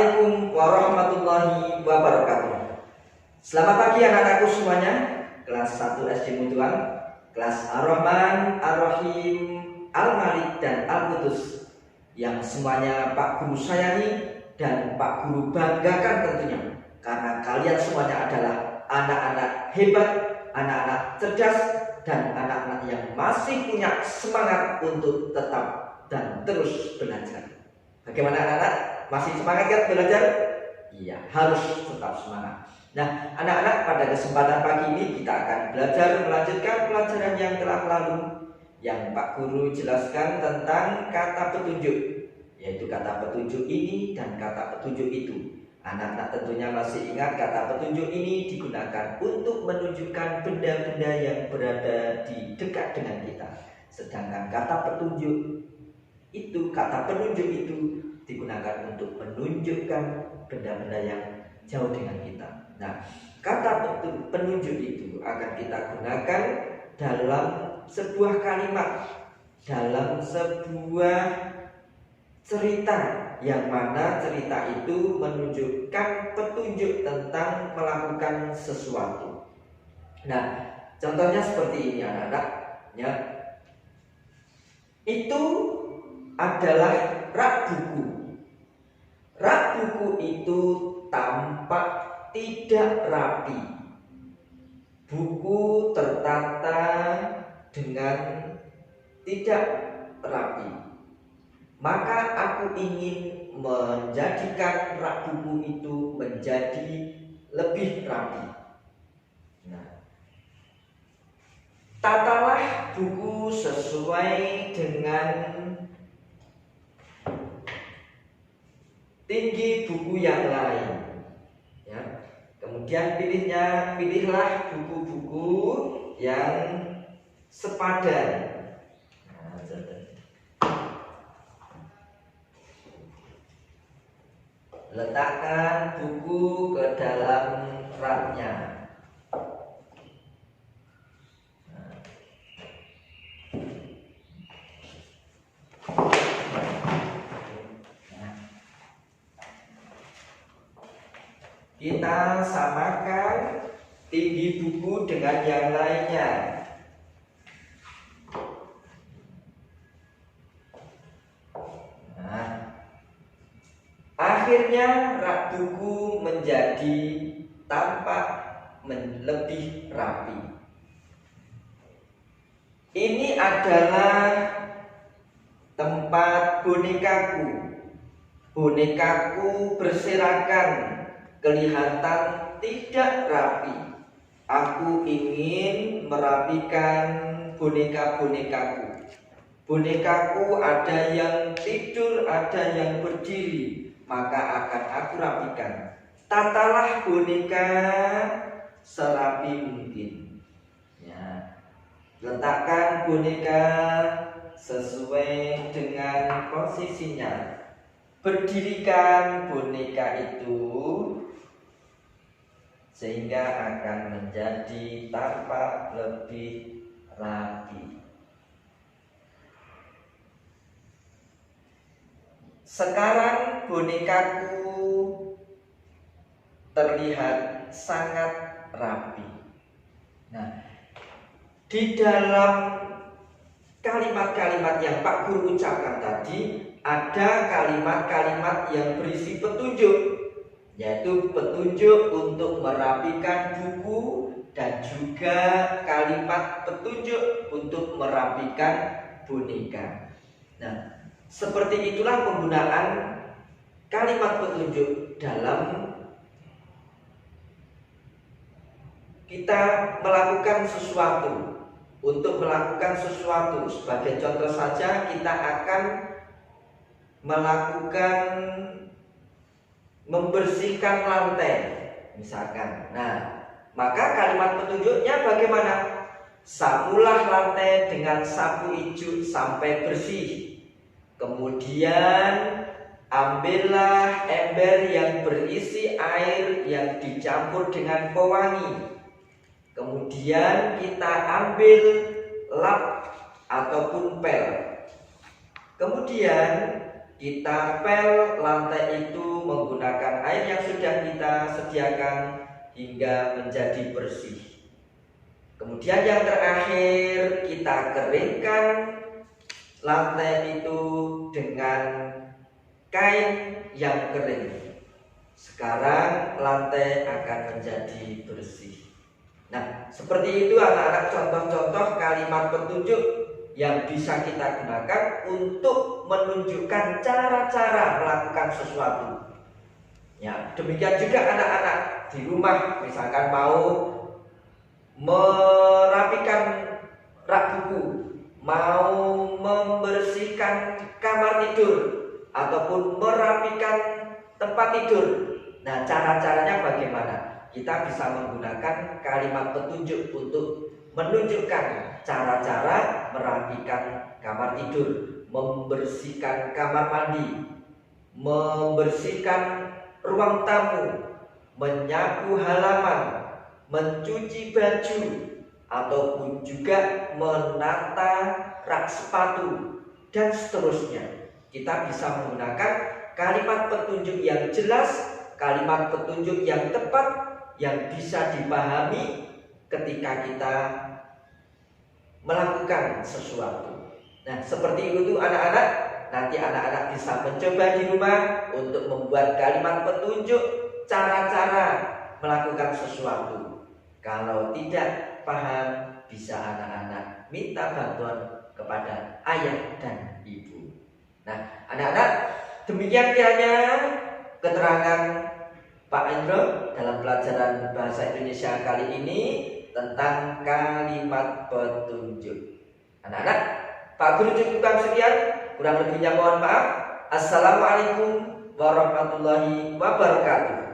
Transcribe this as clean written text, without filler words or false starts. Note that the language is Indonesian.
Assalamualaikum warahmatullahi wabarakatuh. Selamat pagi anak-anakku semuanya. Kelas 1 SD Mutual, kelas Ar-Rahman, Ar-Rahim, Al-Malik, dan Al-Qudus, yang semuanya Pak Guru sayangi dan Pak Guru banggakan tentunya, karena kalian semuanya adalah anak-anak hebat, anak-anak cerdas, dan anak-anak yang masih punya semangat untuk tetap dan terus belajar. Bagaimana anak-anak? Masih semangat kan belajar? Iya, harus tetap semangat. Nah, anak-anak, pada kesempatan pagi ini kita akan belajar melanjutkan pelajaran yang telah lalu, yang Pak Guru jelaskan tentang kata petunjuk, yaitu kata petunjuk ini dan kata petunjuk itu. Anak-anak tentunya masih ingat kata petunjuk ini digunakan untuk menunjukkan benda-benda yang berada di dekat dengan kita. Sedangkan kata penunjuk itu digunakan untuk menunjukkan benda-benda yang jauh dengan kita. Nah, kata penunjuk itu akan kita gunakan dalam sebuah kalimat, dalam sebuah cerita, yang mana cerita itu menunjukkan petunjuk tentang melakukan sesuatu. Nah, contohnya seperti ini anak-anak, ya. Itu adalah rak buku. Rak buku itu tampak tidak rapi. Buku tertata dengan tidak rapi. Maka aku ingin menjadikan rak buku itu menjadi lebih rapi. Nah, tatalah buku sesuai dengan tinggi buku yang lain, ya. Kemudian pilihlah buku-buku yang sepadan. Nah, letakkan buku ke dalam raknya. Kita samakan tinggi buku dengan yang lainnya. Nah, akhirnya rak buku menjadi tampak lebih rapi. Ini adalah tempat bonekaku. Bonekaku berserakan, kelihatan tidak rapi. Aku ingin merapikan boneka-bonekaku. Bonekaku ada yang tidur, ada yang berdiri, maka akan aku rapikan. Tatalah boneka serapi mungkin. Ya. Letakkan boneka sesuai dengan posisinya. Berdirikan boneka itu sehingga akan menjadi tampak lebih rapi. Sekarang bonekaku terlihat sangat rapi. Nah, di dalam kalimat-kalimat yang Pak Guru ucapkan tadi, ada kalimat-kalimat yang berisi petunjuk, yaitu petunjuk untuk merapikan buku dan juga kalimat petunjuk untuk merapikan boneka. Nah, seperti itulah penggunaan kalimat petunjuk dalam kita melakukan sesuatu. Untuk melakukan sesuatu, sebagai contoh saja, kita akan melakukan membersihkan lantai, misalkan. Nah, maka kalimat petunjuknya bagaimana? Sapulah lantai dengan sapu ijuk sampai bersih. Kemudian ambillah ember yang berisi air yang dicampur dengan pewangi. Kemudian kita ambil lap ataupun pel. Kemudian kita pel lantai itu menggunakan air yang sudah kita sediakan hingga menjadi bersih. Kemudian yang terakhir, kita keringkan lantai itu dengan kain yang kering. Sekarang lantai akan menjadi bersih. Nah, seperti itu anak-anak, contoh-contoh kalimat petunjuk yang bisa kita gunakan untuk menunjukkan cara-cara melakukan sesuatu. Ya, demikian juga anak-anak di rumah, misalkan mau merapikan rak buku, mau membersihkan kamar tidur, ataupun merapikan tempat tidur. Nah, cara-caranya bagaimana? Kita bisa menggunakan kalimat petunjuk untuk menunjukkan cara-cara merapikan kamar tidur, membersihkan kamar mandi, membersihkan ruang tamu, menyapu halaman, mencuci baju, ataupun juga menata rak sepatu, dan seterusnya. Kita bisa menggunakan kalimat petunjuk yang jelas, kalimat petunjuk yang tepat, yang bisa dipahami ketika kita melakukan sesuatu. Nah, seperti itu anak-anak. Nanti anak-anak bisa mencoba di rumah untuk membuat kalimat petunjuk cara-cara melakukan sesuatu. Kalau tidak paham, bisa anak-anak minta bantuan kepada ayah dan ibu. Nah, anak-anak, demikian kiranya keterangan Pak Indro dalam pelajaran bahasa Indonesia kali ini tentang kalimat petunjuk. Anak-anak, Pak Guru cukupkan sekian, kurang lebihnya mohon maaf. Assalamualaikum warahmatullahi wabarakatuh.